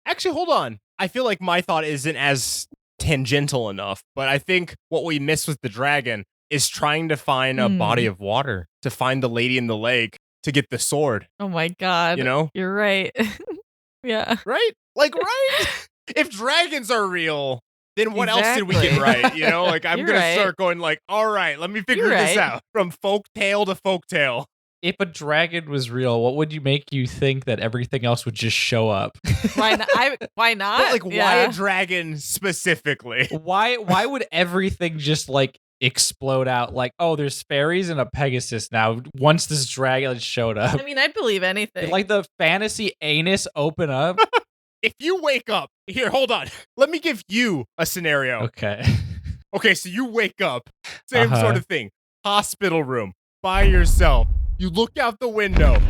Actually, hold on. I feel like my thought isn't as tangential enough, but I think what we miss with the dragon is trying to find a body of water, to find the lady in the lake, to get the sword. Oh my God. You know? You're right. Yeah. Right? Like, right? If dragons are real, then what else did we get right? You know, like I'm going to start going like, all right, let me figure this out from folk tale to folk tale. If a dragon was real, what would you make you think that everything else would just show up? Why not? Why not? But like, why a dragon specifically? Why would everything just like explode out? Like, oh, there's fairies and a Pegasus now. Once this dragon showed up. I mean, I'd believe anything. Like the fantasy anus open up. If you wake up, here, hold on. Let me give you a scenario. Okay. Okay, so you wake up, same sort of thing. Hospital room, by yourself. You look out the window.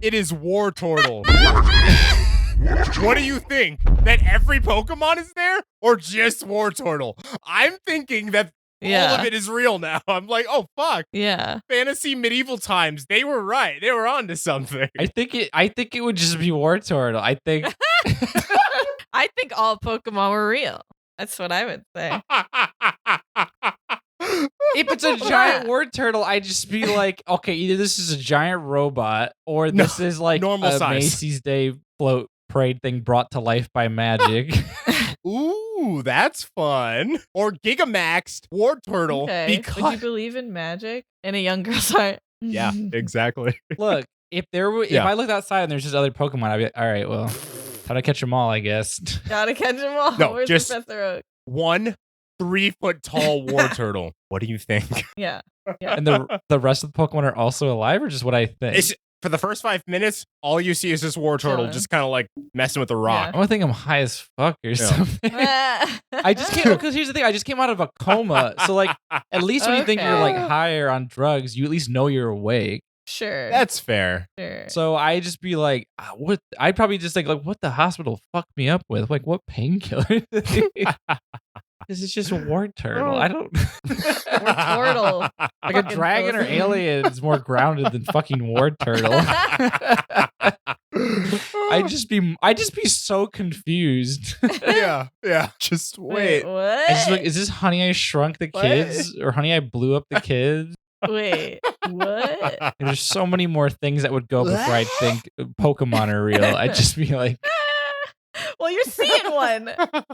It is War Turtle. What do you think? That every Pokemon is there? Or just War Turtle? I'm thinking that all of it is real now. I'm like, oh, fuck. Yeah. Fantasy medieval times. They were right. They were onto something. I think it would just be War Turtle. I think I think all Pokemon were real. That's what I would say. If it's a giant War Turtle, I'd just be like, okay, either this is a giant robot or this is like normal a size. Macy's Day float parade thing brought to life by magic. Ooh, that's fun. Or Gigamaxed War Turtle. Okay. Because... Would you believe in magic in a young girl's heart? Yeah, exactly. Look, if I looked outside and there's just other Pokemon, I'd be like, all right, well, how'd I catch them all, I guess. Gotta catch them all. No, Where's just Professor Oak? 1 3-foot tall War Turtle. What do you think? Yeah. And the rest of the Pokemon are also alive, or just what I think? For the first 5 minutes, all you see is this War Turtle just kind of like messing with the rock. I'm gonna think I'm high as fuck or something. I just came because here's the thing, I just came out of a coma. So like at least when you think you're like higher on drugs, you at least know you're awake. Sure. That's fair. Sure. So I just be like, what? I'd probably just think like, what the hospital fucked me up with? Like, what painkiller? This is just a War Turtle. I don't. War Turtle. Like a dragon or alien is more grounded than fucking War Turtle. I'd just be so confused. Yeah. Just wait. What? I just like, is this Honey I Shrunk the Kids or Honey I Blew Up the Kids? Wait, what? There's so many more things that would go before I'd think Pokemon are real. I'd just be like, Well, you're seeing one.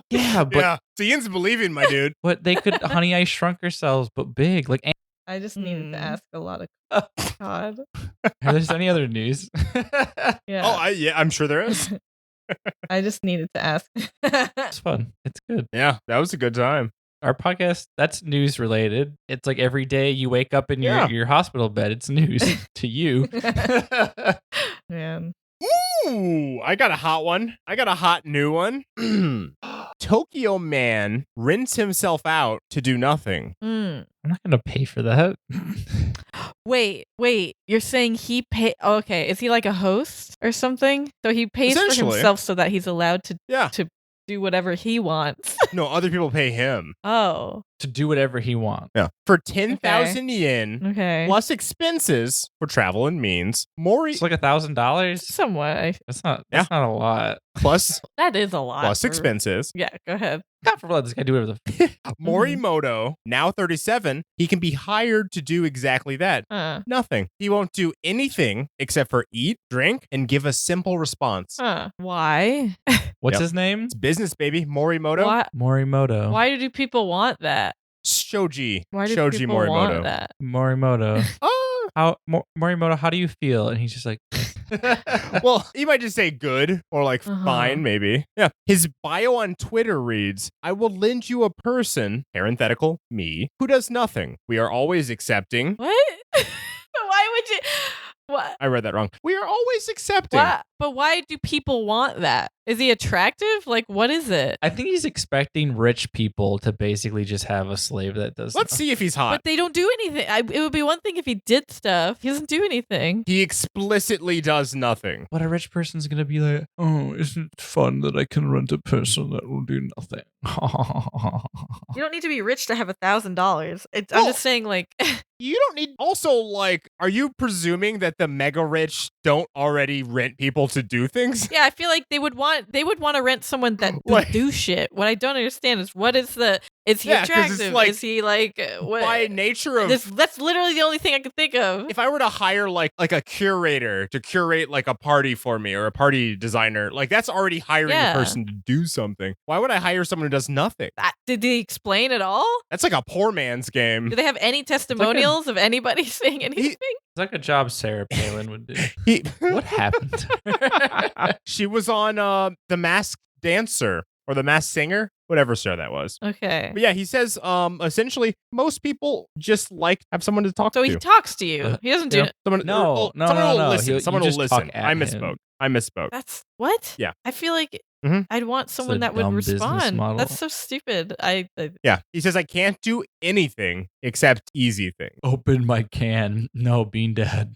Yeah, but Yeah, seeing's believing, my dude. but they could Honey I Shrunk Ourselves, but big. Like, I just needed to ask a lot of God. are there any other news? Yeah. Oh, I'm sure there is. I just needed to ask. It's fun. It's good. Yeah, that was a good time. Our podcast, that's news related. It's like every day you wake up in your hospital bed, it's news to you. Man. Ooh, I got a hot one. I got a hot new one. Tokyo man rinse himself out to do nothing. I'm not going to pay for that. Wait. You're saying he pay? Oh, okay, is he like a host or something? So he pays for himself so that he's allowed to do whatever he wants. No, other people pay him. Oh. To do whatever he wants. Yeah. For 10,000 yen plus expenses for travel and means, Mori. It's like $1,000. Somewhat. That's not a lot. Plus. That is a lot. Plus expenses. Yeah, go ahead. God forbid let this guy do whatever the Morimoto, now 37, he can be hired to do exactly that. Nothing. He won't do anything except for eat, drink, and give a simple response. Why? What's his name? It's business, baby. Morimoto. What? Morimoto. Why do people want that? Shoji. Why do Shoji people Morimoto. want that? Morimoto. Morimoto, how do you feel? And he's just like, well, he might just say good or like fine, maybe. Yeah. His bio on Twitter reads, I will lend you a person, parenthetical, me, who does nothing. We are always accepting. What? Why would you? What? I read that wrong. We are always accepting. What? But why do people want that? Is he attractive? Like, what is it? I think he's expecting rich people to basically just have a slave that does. Let's see if he's hot. But they don't do anything. It would be one thing if he did stuff. He doesn't do anything. He explicitly does nothing. But a rich person's going to be like, oh, isn't it fun that I can rent a person that will do nothing? You don't need to be rich to have $1,000. I'm just saying, like... You don't need... Also, like, are you presuming that the mega rich don't already rent people to do things? Yeah, I feel like they would want to rent someone that would do shit. What I don't understand is is he attractive? Like, is he like what? By nature of that's literally the only thing I could think of. If I were to hire like a curator to curate like a party for me or a party designer, like that's already hiring a person to do something. Why would I hire someone who does nothing? Did they explain at all? That's like a poor man's game. Do they have any testimonials of anybody saying anything? It's like a job Sarah Palin would do. What happened? She was on The Masked Dancer or The Masked Singer, whatever show that was. Okay. But yeah, he says essentially most people just like have someone to talk to. So he talks to you. He doesn't do it. Someone will listen. Someone will listen. I misspoke. That's what? Yeah. I feel like I'd want someone that would respond. That's so stupid. Yeah. He says I can't do anything except easy things. Open my can. No, Bean Dad.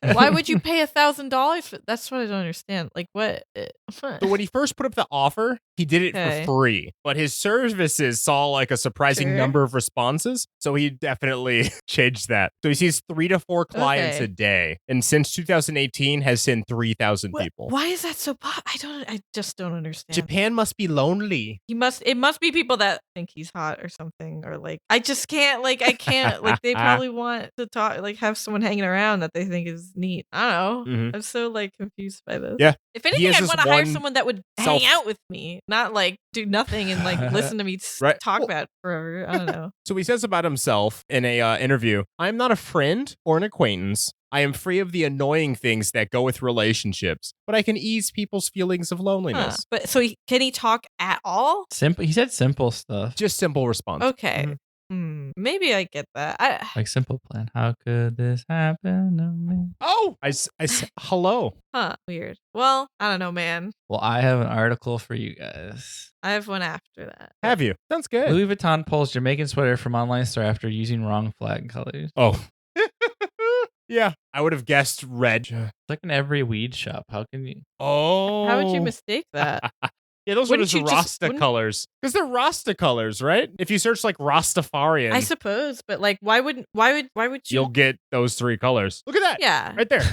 Why would you pay $1,000? That's what I don't understand. Like what? So when he first put up the offer, he did it for free, but his services saw like a surprising number of responses, so he definitely changed that. So he sees 3 to 4 clients a day, and since 2018 has sent 3,000 people. Why is that so? I just don't understand. Japan must be lonely. It must be people that think he's hot or something, or like I just can't. Like I can't. Like they probably want to talk. Like have someone hanging around that they think is neat. I don't know. I'm so like confused by this. Yeah. If anything, I'd want to hire someone that would hang out with me, not like do nothing and like listen to me talk about it forever. I don't know. So he says about himself in a interview, I'm not a friend or an acquaintance. I am free of the annoying things that go with relationships, but I can ease people's feelings of loneliness. But so can he talk at all? Simple. He said simple stuff. Just simple response. Okay. Maybe I get that. Like Simple Plan. How could this happen to me? Oh, I hello. Huh. Weird. Well, I don't know, man. Well, I have an article for you guys. I have one after that. Have you? Sounds good. Louis Vuitton pulls Jamaican sweater from online store after using wrong flag colors. Oh. Yeah, I would have guessed red. It's like in every weed shop. How can you? Oh. How would you mistake that? Yeah, those are just Rasta colors. Because they're Rasta colors, right? If you search like Rastafarian. I suppose, but like why would you? You'll get those 3 colors. Look at that. Yeah. Right there.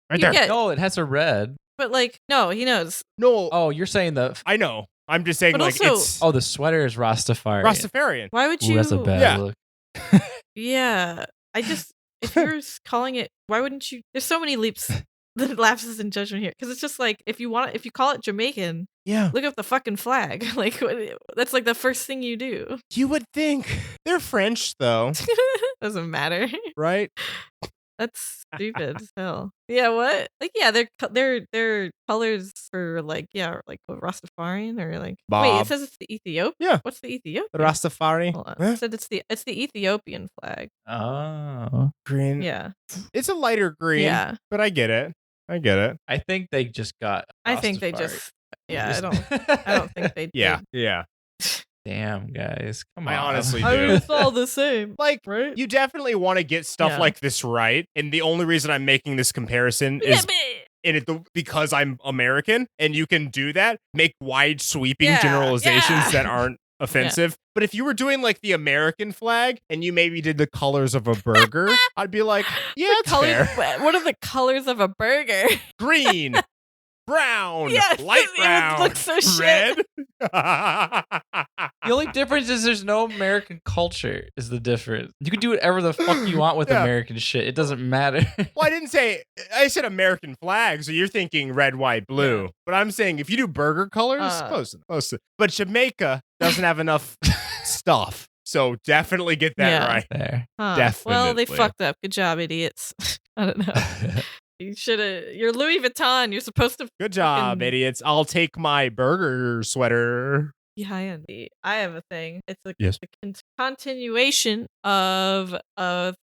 Right there. No, it has a red. But like, no, he knows. No. Oh, you're saying I know. I'm just saying but like also, it's. Oh, the sweater is Rastafarian. Rastafarian. Why would you? Ooh, that's a bad look. Yeah. If you're calling it, why wouldn't you? There's so many leaps the lapses in judgment here, because it's just like if you call it Jamaican, look up the fucking flag. Like that's like the first thing you do. You would think they're French though. Doesn't matter, right? That's stupid as hell. Yeah, what? Like, yeah, their colors for like Rastafarian or like. Bob. Wait, it says it's the Ethiopian. Yeah. What's the Ethiopian? The Rastafari. Hold on. It said it's the Ethiopian flag. Oh, green. Yeah. It's a lighter green. Yeah. But I get it. I think they just got. I think they just. Yeah, I don't think they. Yeah. Did. Yeah. Damn, guys. Come on. I honestly do. I mean, it's all the same. Like, right? You definitely want to get stuff like this right. And the only reason I'm making this comparison is because I'm American, and you can do that. Make wide sweeping generalizations that aren't offensive. Yeah. But if you were doing like the American flag and you maybe did the colors of a burger, I'd be like, yeah, it's fair. What are the colors of a burger? Green. Brown, yes, light brown, it would look so red. The only difference is there's no American culture is the difference. You can do whatever the fuck you want with American shit. It doesn't matter. Well, I said American flag, so you're thinking red, white, blue. Yeah. But I'm saying if you do burger colors, close enough. But Jamaica doesn't have enough stuff. So definitely get that right. There. Definitely. Well, they fucked up. Good job, idiots. I don't know. You should have. You're Louis Vuitton. You're supposed to. Good job, idiots. I'll take my burger sweater. Yeah, I have a thing. It's a continuation of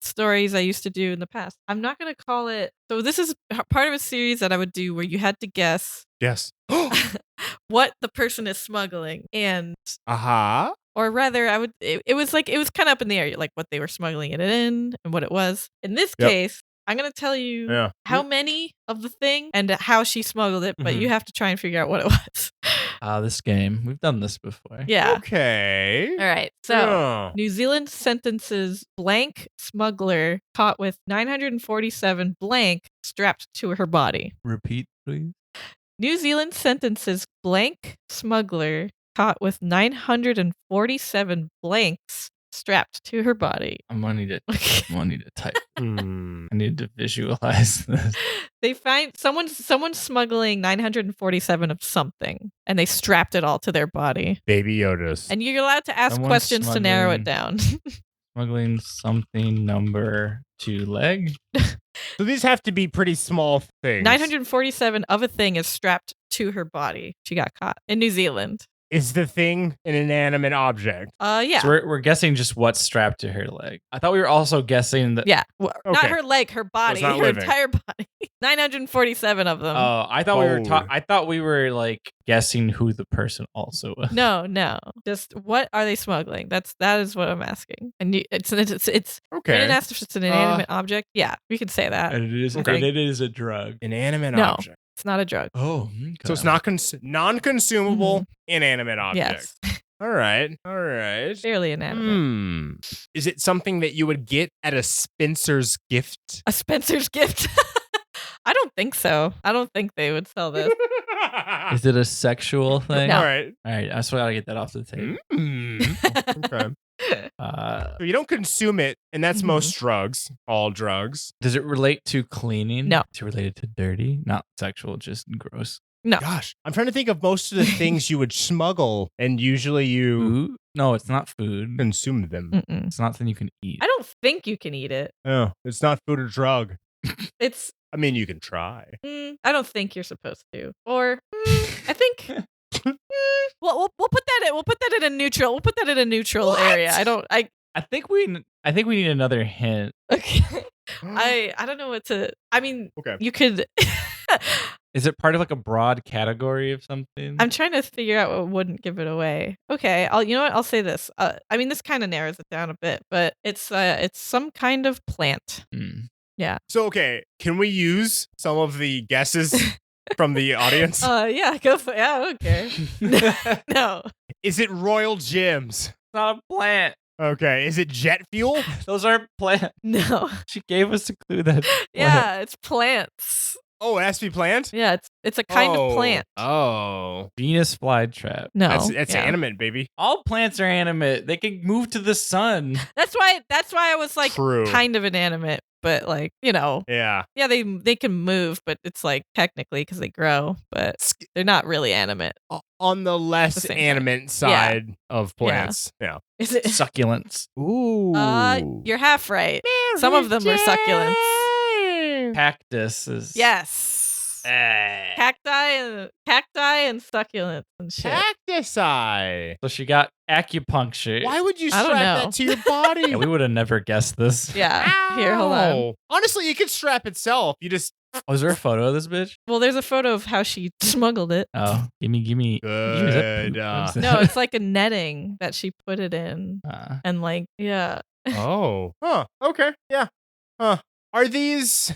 stories I used to do in the past. I'm not going to call it. So this is part of a series that I would do where you had to guess. Yes. What the person is smuggling, and or rather, it was kind of up in the air, like what they were smuggling it in and what it was. In this case, I'm going to tell you how many of the thing and how she smuggled it, but you have to try and figure out what it was. This game. We've done this before. Yeah. Okay. All right. So, New Zealand sentences blank smuggler caught with 947 blank strapped to her body. Repeat, please. New Zealand sentences blank smuggler caught with 947 blanks strapped to her body. I'm gonna need to type. I need to visualize this. They find someone's smuggling 947 of something, and they strapped it all to their body. Baby Yodas. And you're allowed to ask questions to narrow it down. Smuggling something number 2 leg. So these have to be pretty small things. 947 of a thing is strapped to her body. She got caught in New Zealand. Is the thing an inanimate object? Yeah. So we're guessing just what's strapped to her leg. I thought we were also guessing that. Yeah. Not her leg, her body, her entire body. 947 of them. Oh, I thought we were like guessing who the person also was. No. Just what are they smuggling? That is what I'm asking. And it's okay. I didn't ask if it's an inanimate object. Yeah, we could say that. And it is a drug. Inanimate object. It's not a drug. Oh, okay. So it's not non-consumable inanimate object. Yes. All right. Fairly inanimate. Is it something that you would get at a Spencer's gift? A Spencer's gift? I don't think so. I don't think they would sell this. Is it a sexual thing? No. All right. I swear I gotta get that off the table. Okay. So you don't consume it, and that's most drugs. All drugs. Does it relate to cleaning? No. Is it related to dirty? Not sexual, just gross. No. Gosh, I'm trying to think of most of the things you would smuggle, and usually you food? No, it's not food. Consume them. Mm-mm. It's not something you can eat. I don't think you can eat it. Oh, it's not food or drug. It's. I mean, you can try. I don't think you're supposed to. Or I think. We'll put that in. We'll put that in a neutral. We'll put that in a neutral area. I think we need another hint. Okay. I don't know what to. I mean, you could. Is it part of like a broad category of something? I'm trying to figure out what wouldn't give it away. Okay, I'll say this. I mean, this kind of narrows it down a bit, but it's some kind of plant. Yeah. So can we use some of the guesses from the audience? Yeah, go for it. Yeah, okay. No. Is it Royal Gems? It's not a plant. Okay. Is it jet fuel? Those aren't plants. No. She gave us a clue that. Yeah, it's plants. Oh, it has to be plant? Yeah, it's a kind of plant. Oh. Venus flytrap. No. That's animate, baby. All plants are animate. They can move to the sun. That's why I was like True. kind of inanimate, but like, Yeah. Yeah, they can move, but it's like technically because they grow, but they're not really animate. On the less animate side of plants. Yeah. Is it Succulents. Ooh. You're half right. Some of them are succulents. Cactuses. Yes. Cacti and succulents and shit. Cactusi. So she got acupuncture. Why would you I don't strap know. that to your body? Yeah, we would have never guessed this. Yeah. Here, hold on. Ow. Honestly, you could strap itself. You just Was there a photo of this bitch? Well, there's a photo of how she smuggled it. Oh, gimme. good. No, it's like a netting that she put it in. And like, yeah. Oh. Huh. Okay. Yeah. Huh. Are these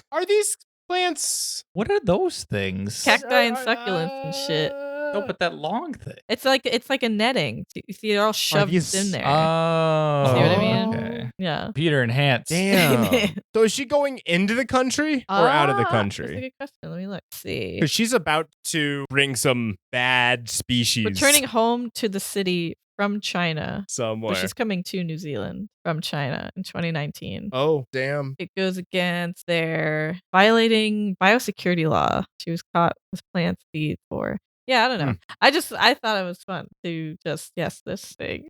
plants? What are those things? Cacti and succulents and shit. Oh, but that long thing. It's like a netting. You see, they're all shoved in there. Oh. See what I mean? Okay. Yeah. Peter and Hans. Damn. So is she going into the country or out of the That's a country? good question. Let me look. See. Because she's about to bring some bad species. Returning home to the city from China. somewhere. But she's coming to New Zealand from China in 2019. Oh, damn. It goes against their violating biosecurity law. She was caught with plant seed for. Yeah, I don't know. I thought it was fun to just guess this thing.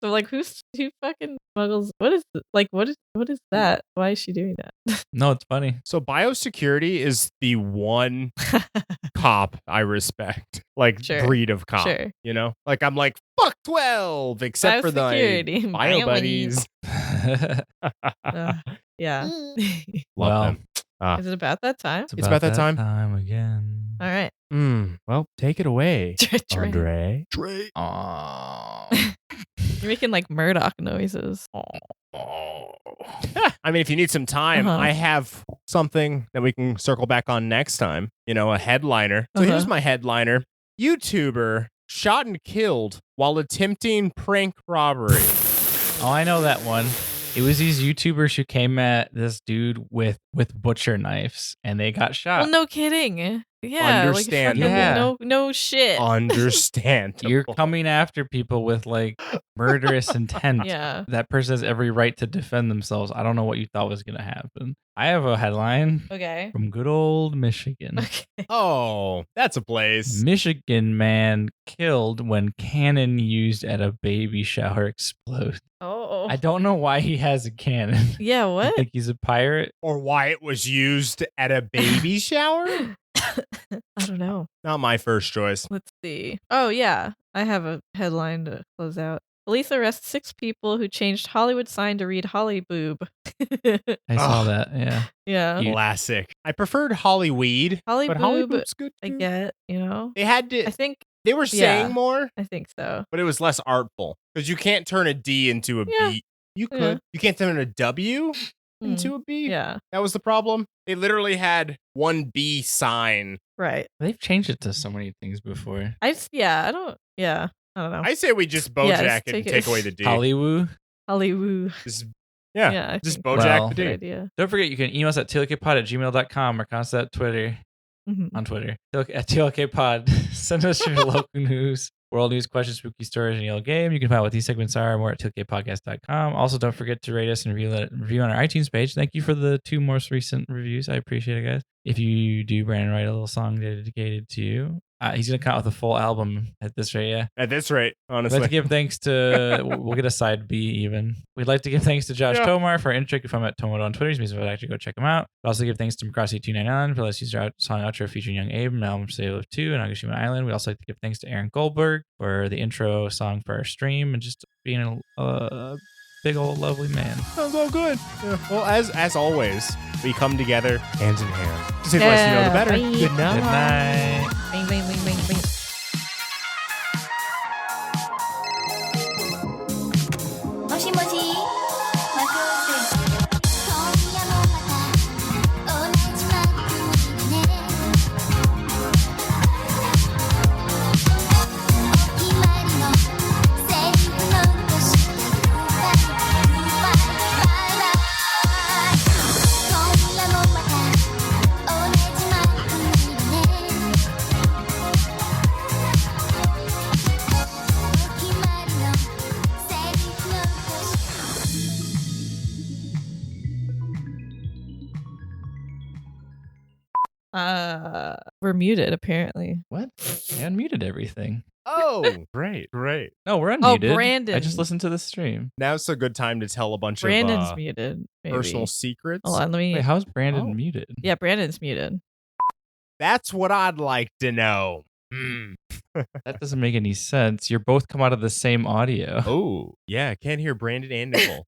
So like, who fucking smuggles? What is that? Why is she doing that? No, it's funny. So biosecurity is the one cop I respect. Like breed of cop. Sure. You know? Like I'm like, fuck 12, except for the Biosecurity. bio buddies. Yeah. Love them. Is it about that time? It's about that time. Again. All right. Well, take it away, Dre. Andre. Dre. You're making like Murdoch noises. I mean, if you need some time, I have something that we can circle back on next time. You know, a headliner. So here's my headliner. YouTuber shot and killed while attempting prank robbery. Oh, I know that one. It was these YouTubers who came at this dude with butcher knives, and they got shot. Well, no kidding. Yeah. Understandable. No shit. Understandable. You're coming after people with like murderous intent. Yeah. That person has every right to defend themselves. I don't know what you thought was going to happen. I have a headline. Okay. From good old Michigan. Okay. Oh, that's a place. Michigan man killed when cannon used at a baby shower explodes. Oh. I don't know why he has a cannon. Yeah, what? I think he's a pirate. Or why it was used at a baby shower? I don't know. Not my first choice. Let's see. Oh, yeah. I have a headline to close out. Police arrest 6 people who changed Hollywood sign to read Holly Boob. I saw that, yeah. Yeah. Classic. I preferred Hollyweed, Holly but Boob, Holly Boob's good too. I get, They had to. I think they were saying more. I think so. But it was less artful because you can't turn a D into a B. You could. Yeah. You can't turn a W into a B. Yeah. That was the problem. They literally had one B sign. Right. They've changed it to so many things before. I don't know. I say we just Bojack it and take away the D. Hollywood. Hollywood. Just Just Bojack the D. Good idea. Don't forget, you can email us at tlkpod@gmail.com or contact us at Twitter. On Twitter. At tlkpod. Send us your local news, world news, questions, spooky stories, and yellow game. You can find out what these segments are and more at tlkpodcast.com. Also, don't forget to rate us and review on our iTunes page. Thank you for the 2 most recent reviews. I appreciate it, guys. If you do, Brandon, write a little song dedicated to you. He's going to come out with a full album at this rate, yeah. At this rate, honestly. We'd like to give thanks to, we'll get a side B even. We'd like to give thanks to Josh Tomar for our intro. You can find him at Tomodo on Twitter. He's music, actually go check him out. We'd also give thanks to Macrossi299 for let's use our song outro featuring Young Abe and album Save Live 2 and Nagashima Island. We'd also like to give thanks to Aaron Goldberg for the intro song for our stream and just being a big old lovely man. Sounds all good. Yeah. Well, as always, we come together hands in hand. Just the less you know, the better. Bye. Good night. Good night. Bing, bing, bing, bing, bing. もしもしマクス今夜もまた同じ番組でねお決まりのセリフ残してグッバイグッバイバイバイ今夜もまた同じ番組 We're muted apparently. What? I unmuted everything. Oh, great. No, we're Oh, unmuted. Brandon. I just listened to the stream. Now's a good time to tell a bunch Brandon's of muted. Maybe. personal secrets. Hold on, let me. Wait, how's Brandon Oh. muted? Yeah, Brandon's muted. That's what I'd like to know. That doesn't make any sense. You're both come out of the same audio. Oh, yeah. I can't hear Brandon and Nicole.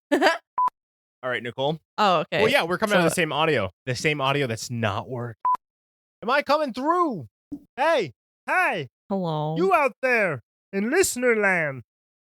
All right, Nicole. Oh, okay. Well, yeah, we're coming out of So- the same audio. The same audio that's not working. Am I coming through? Hey, hi, Hello. You out there in listener land,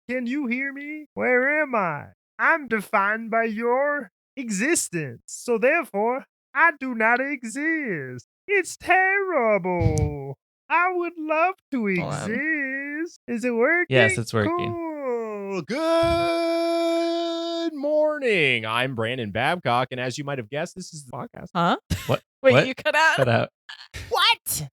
can you hear me? Where am I? I'm defined by your existence, so therefore I do not exist. It's terrible. I would love to Hold on. exist. Is it working? Yes, it's working. Cool. Good morning. I'm Brandon Babcock, and as you might have guessed, this is the podcast. Huh? What? Wait, What? you cut out? Cut out. What?